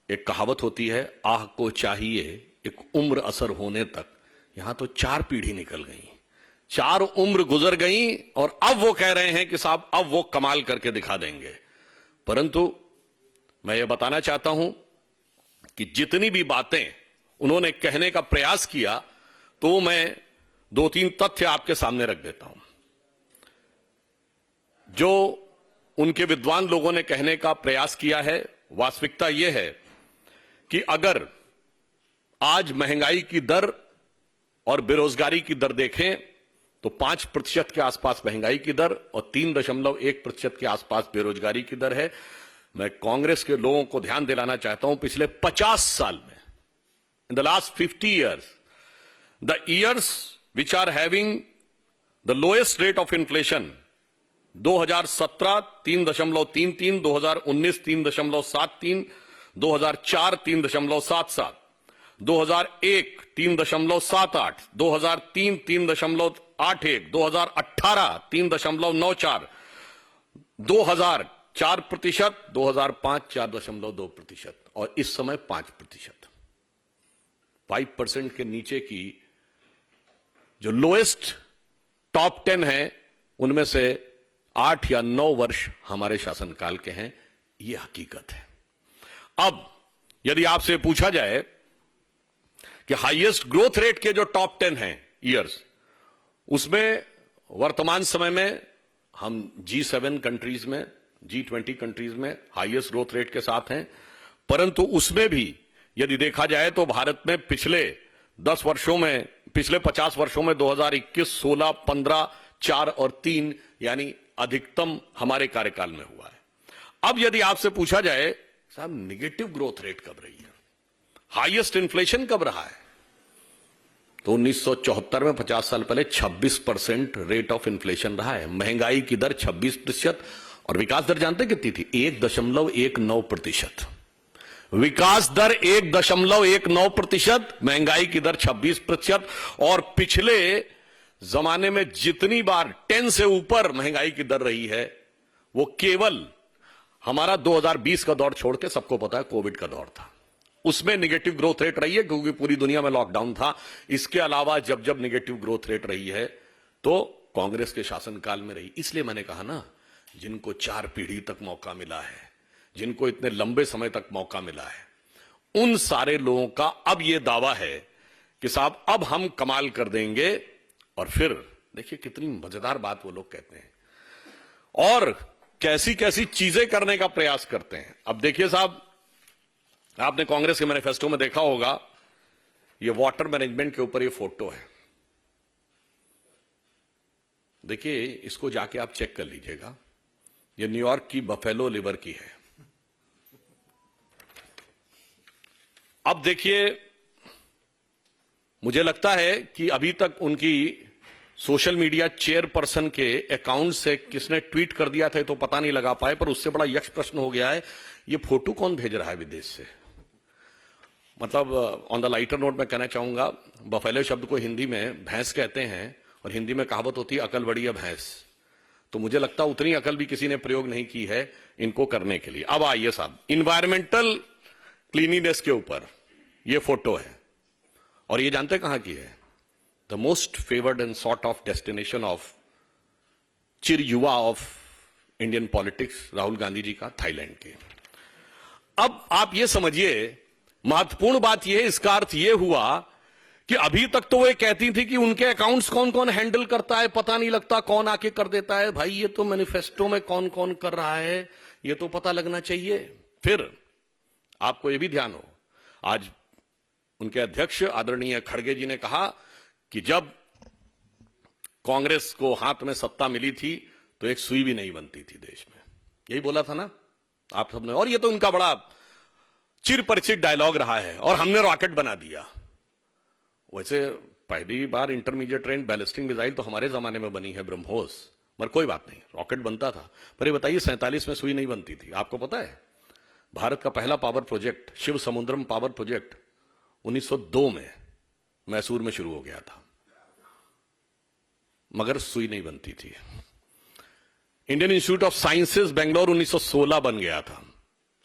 एक कहावत होती है, आह को चाहिए एक उम्र असर होने तक। यहां तो 4 पीढ़ी निकल गई, 4 उम्र गुजर गई और अब वो कह रहे हैं कि साहब अब वो कमाल करके दिखा देंगे। परंतु मैं ये बताना चाहता हूं कि जितनी भी बातें उन्होंने कहने का प्रयास किया, तो मैं 2-3 तथ्य आपके सामने रख देता हूं। जो उनके विद्वान लोगों ने कहने का प्रयास किया है, वास्तविकता यह है कि अगर आज महंगाई की दर और बेरोजगारी की दर देखें तो 5% के आसपास महंगाई की दर और 3.1% के आसपास बेरोजगारी की दर है। मैं कांग्रेस के लोगों को ध्यान दिलाना चाहता हूं, पिछले 50 साल में, in the last 50 years, the years which are having the lowest rate of inflation, 2017 3.33, 2019 3.73, 2004 3.77, 2001 3.78, 2003 3.81, 2018 3.94, 2000 4%, 2005 4.2% और इस समय 5%। 5% के नीचे की जो लोएस्ट टॉप 10 है, उनमें से 8 या 9 वर्ष हमारे शासनकाल के हैं। यह हकीकत है। अब यदि आपसे पूछा जाए कि हाईएस्ट ग्रोथ रेट के जो टॉप 10 हैं ईयर्स, उसमें वर्तमान समय में हम G7 कंट्रीज में, G20 कंट्रीज में हाईएस्ट ग्रोथ रेट के साथ हैं। परंतु उसमें भी यदि देखा जाए तो भारत में पिछले 10 वर्षों में, पिछले 50 वर्षों में 2021, 16, 15, 4 और 3 यानी अधिकतम हमारे कार्यकाल में हुआ है। अब यदि आपसे पूछा जाए साहब निगेटिव ग्रोथ रेट कब रही है, हाईएस्ट इन्फ्लेशन कब रहा है, तो 1974 में 50 साल पहले 26% रेट ऑफ इन्फ्लेशन रहा है। महंगाई की दर 26% और विकास दर जानते कितनी थी? 1.19%। विकास दर 1.19%, महंगाई की दर 26%। और पिछले जमाने में जितनी बार 10 से ऊपर महंगाई की दर रही है, वो केवल हमारा 2020 का दौर छोड़ के सबको पता है कोविड का दौर था, उसमें निगेटिव ग्रोथ रेट रही है क्योंकि पूरी दुनिया में लॉकडाउन था। इसके अलावा जब जब निगेटिव ग्रोथ रेट रही है तो कांग्रेस के शासनकाल में रही। इसलिए मैंने कहा ना, जिनको 4 पीढ़ी तक मौका मिला है, जिनको इतने लंबे समय तक मौका मिला है, उन सारे लोगों का अब यह दावा है कि साहब अब हम कमाल कर देंगे। और फिर देखिए कितनी मजेदार बात वो लोग कहते हैं और कैसी कैसी चीजें करने का प्रयास करते हैं। अब देखिए साहब, आपने कांग्रेस के मैनिफेस्टो में देखा होगा, ये वाटर मैनेजमेंट के ऊपर ये फोटो है। देखिए इसको जाके आप चेक कर लीजिएगा, ये न्यूयॉर्क की बफेलो लिवर की है। अब देखिए, मुझे लगता है कि अभी तक उनकी सोशल मीडिया चेयरपर्सन के अकाउंट से किसने ट्वीट कर दिया था तो पता नहीं लगा पाए, पर उससे बड़ा यक्ष प्रश्न हो गया है, ये फोटो कौन भेज रहा है विदेश से। मतलब ऑन द लाइटर नोट मैं कहना चाहूंगा, बफेलो शब्द को हिंदी में भैंस कहते हैं और हिंदी में कहावत होती है अकल बढ़िया भैंस। तो मुझे लगता है उतनी अकल भी किसी ने प्रयोग नहीं की है इनको करने के लिए। अब आइए साहब, इन्वायरमेंटल क्लीनिनेस के ऊपर ये फोटो है और ये जानते कहां की है? The most favoured and sort of destination of चिर युवा of Indian politics, Rahul Gandhi ji का, थाईलैंड के। अब आप ये समझिए, महत्वपूर्ण बात यह, इसका अर्थ यह हुआ कि अभी तक तो वे कहती थी कि उनके अकाउंट्स कौन कौन हैंडल करता है पता नहीं लगता, कौन आके कर देता है। भाई ये तो मैनिफेस्टो में कौन कौन कर रहा है ये तो पता लगना चाहिए। फिर आपको यह भी ध्यान हो, आज उनके अध्यक्ष आदरणीय खड़गे जी ने कहा कि जब कांग्रेस को हाथ में सत्ता मिली थी तो एक सुई भी नहीं बनती थी देश में। यही बोला था ना आप सबने, और ये तो उनका बड़ा चिर परिचित डायलॉग रहा है, और हमने रॉकेट बना दिया। वैसे पहली बार इंटरमीडिएट रेंज बैलिस्टिक मिसाइल तो हमारे जमाने में बनी है, ब्रह्मोस, मगर कोई बात नहीं, रॉकेट बनता था। पर ये बताइए 47 में सुई नहीं बनती थी। आपको पता है भारत का पहला पावर प्रोजेक्ट, शिव समुद्रम पावर प्रोजेक्ट, 1902 में मैसूर में शुरू हो गया था, मगर सुई नहीं बनती थी। Indian institute of sciences Bangalore 1916 बन गया था,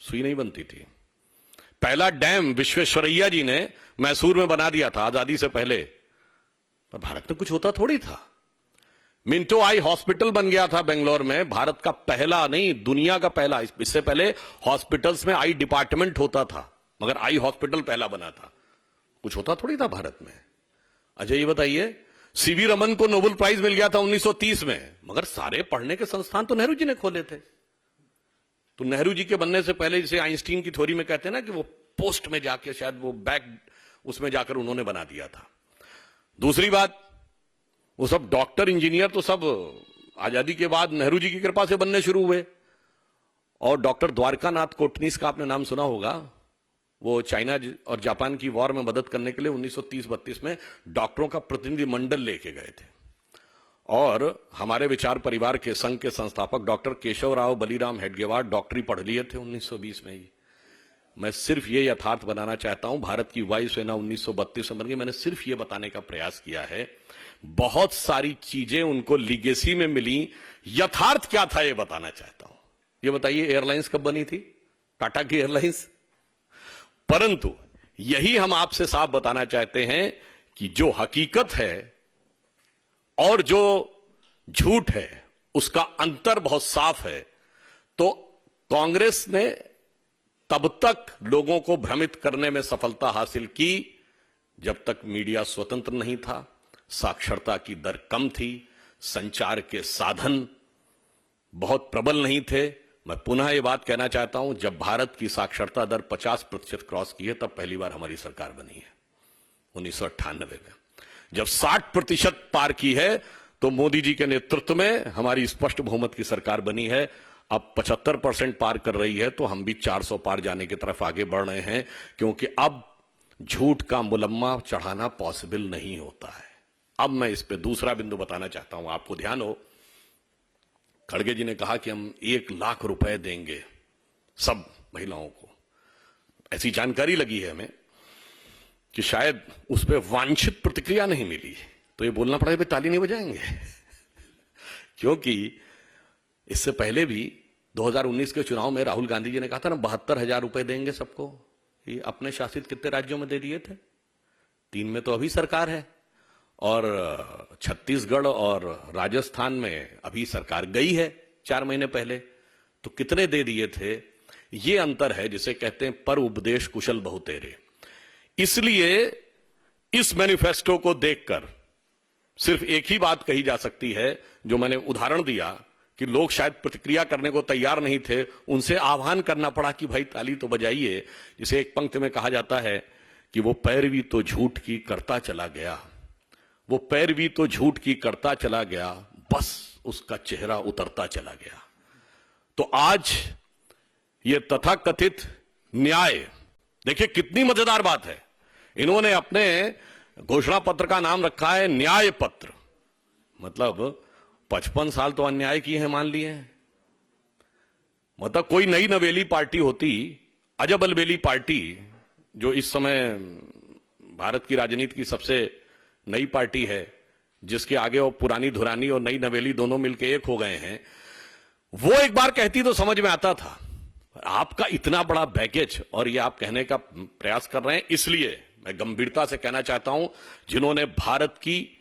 सुई नहीं बनती थी। पहला डैम विश्वेश्वरैया जी ने मैसूर में बना दिया था आजादी से पहले, पर भारत में कुछ होता थोड़ी था। मिंटो आई हॉस्पिटल बन गया था बेंगलोर में, भारत का पहला नहीं दुनिया का पहला। इससे पहले हॉस्पिटल्स में आई डिपार्टमेंट होता था, मगर आई हॉस्पिटल पहला बना था। कुछ होता थोड़ी था भारत में। अच्छा ये बताइए, सीवी रमन को नोबेल प्राइज मिल गया था 1930 में, मगर सारे पढ़ने के संस्थान तो नेहरू जी ने खोले थे। तो नेहरू जी के बनने से पहले, जैसे आइंस्टीन की थ्योरी में कहते हैं ना कि वो पोस्ट में जाके शायद वो बैक उसमें जाकर उन्होंने बना दिया था। दूसरी बात, वो सब डॉक्टर इंजीनियर तो सब आजादी के बाद नेहरू जी की कृपा से बनने शुरू हुए। और डॉक्टर द्वारकानाथ कोटनीस का आपने नाम सुना होगा, वो चाइना और जापान की वॉर में मदद करने के लिए 1930-32 में डॉक्टरों का प्रतिनिधि मंडल लेके गए थे। और हमारे विचार परिवार के संघ के संस्थापक डॉक्टर केशवराव बलीराम हेडगेवार डॉक्टरी पढ़ लिए थे 1920 में ही। मैं सिर्फ ये यथार्थ बनाना चाहता हूं, भारत की वायुसेना 1932 में बन गई। मैंने सिर्फ ये बताने का प्रयास किया है, बहुत सारी चीजें उनको लीगेसी में मिली, यथार्थ क्या था ये बताना चाहता हूं। ये बताइए एयरलाइंस कब बनी थी, टाटा की एयरलाइंस। परंतु यही हम आपसे साफ बताना चाहते हैं कि जो हकीकत है और जो झूठ है उसका अंतर बहुत साफ है। तो कांग्रेस ने तब तक लोगों को भ्रमित करने में सफलता हासिल की जब तक मीडिया स्वतंत्र नहीं था, साक्षरता की दर कम थी, संचार के साधन बहुत प्रबल नहीं थे। मैं पुनः ये बात कहना चाहता हूं, जब भारत की साक्षरता दर 50% क्रॉस की है तब पहली बार हमारी सरकार बनी है 1998 में। जब 60% पार की है तो मोदी जी के नेतृत्व में हमारी स्पष्ट बहुमत की सरकार बनी है। अब 75% पार कर रही है तो हम भी 400 पार जाने की तरफ आगे बढ़ रहे हैं, क्योंकि अब झूठ का मुलम्मा चढ़ाना पॉसिबल नहीं होता है। अब मैं इस पे दूसरा बिंदु बताना चाहता हूं, आपको ध्यान हो। खड़गे जी ने कहा कि हम 1 लाख रुपए देंगे सब महिलाओं को। ऐसी जानकारी लगी है हमें कि शायद उस पर वांछित प्रतिक्रिया नहीं मिली, तो ये बोलना पड़ा भाई ताली नहीं बजाएंगे क्योंकि इससे पहले भी 2019 के चुनाव में राहुल गांधी जी ने कहा था ना 72,000 रुपए देंगे सबको। ये अपने शासित कितने राज्यों में दे दिए थे, 3 में तो अभी सरकार है, और छत्तीसगढ़ और राजस्थान में अभी सरकार गई है 4 महीने पहले। तो कितने दे दिए थे, ये अंतर है जिसे कहते हैं पर उपदेश कुशल बहुतेरे। इसलिए इस मैनिफेस्टो को देखकर सिर्फ एक ही बात कही जा सकती है, जो मैंने उदाहरण दिया कि लोग शायद प्रतिक्रिया करने को तैयार नहीं थे, उनसे आह्वान करना पड़ा कि भाई ताली तो बजाइए। जिसे एक पंक्ति में कहा जाता है कि वो पैरवी तो झूठ की करता चला गया, वो पैरवी तो झूठ की करता चला गया, बस उसका चेहरा उतरता चला गया। तो आज ये तथाकथित न्याय, देखिए कितनी मजेदार बात है, इन्होंने अपने घोषणा पत्र का नाम रखा है न्याय पत्र। मतलब 55 साल तो अन्याय किए हैं मान लिए हैं। मतलब कोई नई नवेली पार्टी होती, अजब अलबेली पार्टी, जो इस समय भारत की राजनीति की सबसे नई पार्टी है, जिसके आगे वो पुरानी धुरानी और नई नवेली दोनों मिलकर एक हो गए हैं, वो एक बार कहती तो समझ में आता था। आपका इतना बड़ा बैगेज और ये आप कहने का प्रयास कर रहे हैं, इसलिए मैं गंभीरता से कहना चाहता हूं, जिन्होंने भारत की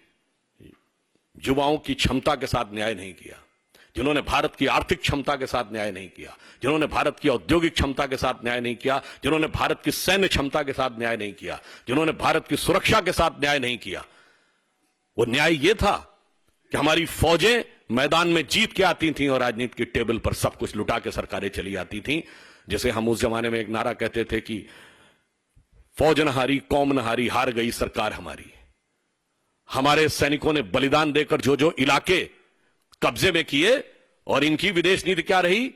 युवाओं की क्षमता के साथ न्याय नहीं किया, जिन्होंने भारत की आर्थिक क्षमता के साथ न्याय नहीं किया, जिन्होंने भारत की औद्योगिक क्षमता के साथ न्याय नहीं किया, जिन्होंने भारत की सैन्य क्षमता के साथ न्याय नहीं किया, जिन्होंने भारत की सुरक्षा के साथ न्याय नहीं किया, वो न्याय ये था कि हमारी फौजें मैदान में जीत के आती थीं और राजनीति की टेबल पर सब कुछ लुटा के सरकारें चली आती थीं। जैसे हम उस जमाने में एक नारा कहते थे कि फौज न हारी, कौम न हारी, हार गई सरकार हमारी। हमारे सैनिकों ने बलिदान देकर जो जो इलाके कब्जे में किए, और इनकी विदेश नीति क्या रही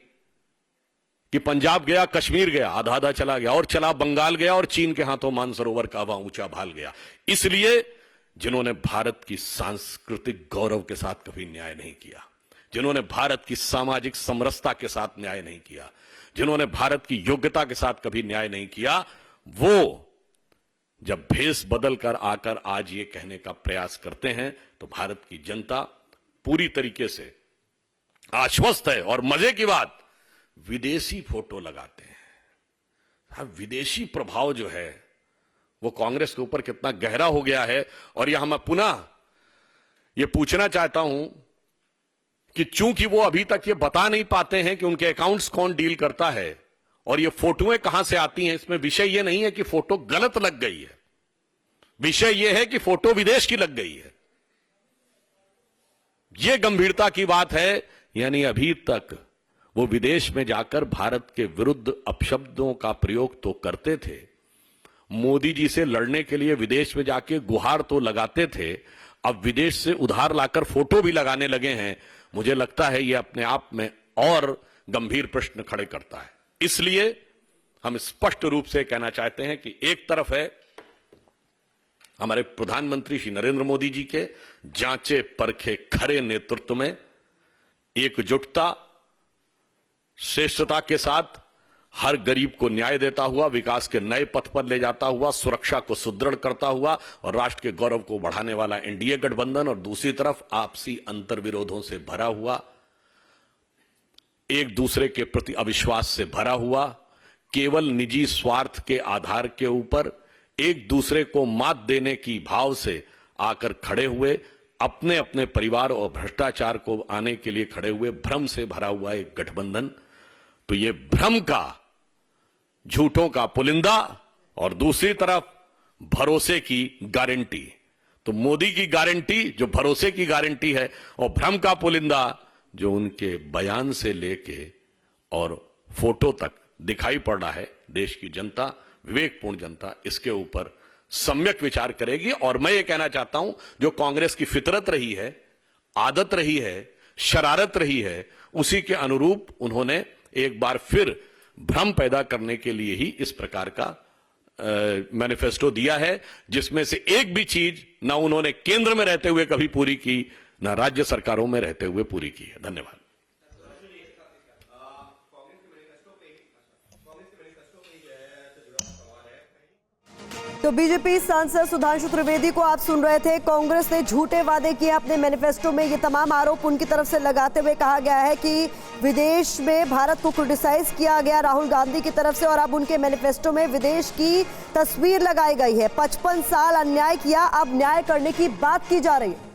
कि पंजाब गया, कश्मीर गया, आधा आधा चला गया, और चला बंगाल गया, और चीन के हाथों मानसरोवर का वहां ऊंचा भाल गया। इसलिए जिन्होंने भारत की सांस्कृतिक गौरव के साथ कभी न्याय नहीं किया, जिन्होंने भारत की सामाजिक समरसता के साथ न्याय नहीं किया, जिन्होंने भारत की योग्यता के साथ कभी न्याय नहीं किया, वो जब भेष बदल कर आकर आज ये कहने का प्रयास करते हैं तो भारत की जनता पूरी तरीके से आश्वस्त है। और मजे की बात, विदेशी फोटो लगाते हैं। विदेशी प्रभाव जो है वो कांग्रेस के ऊपर कितना गहरा हो गया है। और यहां मैं पुनः ये पूछना चाहता हूं कि चूंकि वो अभी तक ये बता नहीं पाते हैं कि उनके अकाउंट्स कौन डील करता है और ये फोटोएं कहां से आती हैं, इसमें विषय ये नहीं है कि फोटो गलत लग गई है, विषय ये है कि फोटो विदेश की लग गई है। ये गंभीरता की बात है। यानी अभी तक वो विदेश में जाकर भारत के विरुद्ध अपशब्दों का प्रयोग तो करते थे, मोदी जी से लड़ने के लिए विदेश में जाके गुहार तो लगाते थे, अब विदेश से उधार लाकर फोटो भी लगाने लगे हैं। मुझे लगता है ये अपने आप में और गंभीर प्रश्न खड़े करता है। इसलिए हम स्पष्ट रूप से कहना चाहते हैं कि एक तरफ है हमारे प्रधानमंत्री श्री नरेंद्र मोदी जी के जांचे परखे खरे नेतृत्व में एकजुटता, श्रेष्ठता के साथ हर गरीब को न्याय देता हुआ, विकास के नए पथ पर ले जाता हुआ, सुरक्षा को सुदृढ़ करता हुआ और राष्ट्र के गौरव को बढ़ाने वाला एनडीए गठबंधन, और दूसरी तरफ आपसी अंतर्विरोधों से भरा हुआ, एक दूसरे के प्रति अविश्वास से भरा हुआ, केवल निजी स्वार्थ के आधार के ऊपर एक दूसरे को मात देने की भाव से आकर खड़े हुए, अपने अपने परिवार और भ्रष्टाचार को आने के लिए खड़े हुए भ्रम से भरा हुआ एक गठबंधन। तो ये भ्रम का, झूठों का पुलिंदा और दूसरी तरफ भरोसे की गारंटी। तो मोदी की गारंटी जो भरोसे की गारंटी है और भ्रम का पुलिंदा जो उनके बयान से लेके और फोटो तक दिखाई पड़ रहा है। देश की जनता, विवेकपूर्ण जनता इसके ऊपर सम्यक विचार करेगी। और मैं ये कहना चाहता हूं, जो कांग्रेस की फितरत रही है, आदत रही है, शरारत रही है, उसी के अनुरूप उन्होंने एक बार फिर भ्रम पैदा करने के लिए ही इस प्रकार का मैनिफेस्टो दिया है, जिसमें से एक भी चीज ना उन्होंने केंद्र में रहते हुए कभी पूरी की, ना राज्य सरकारों में रहते हुए पूरी की है। धन्यवाद। तो बीजेपी सांसद सुधांशु त्रिवेदी को आप सुन रहे थे। कांग्रेस ने झूठे वादे किए अपने मैनिफेस्टो में, ये तमाम आरोप उनकी तरफ से लगाते हुए कहा गया है कि विदेश में भारत को क्रिटिसाइज किया गया राहुल गांधी की तरफ से, और अब उनके मैनिफेस्टो में विदेश की तस्वीर लगाई गई है। 55 साल अन्याय किया, अब न्याय करने की बात की जा रही है।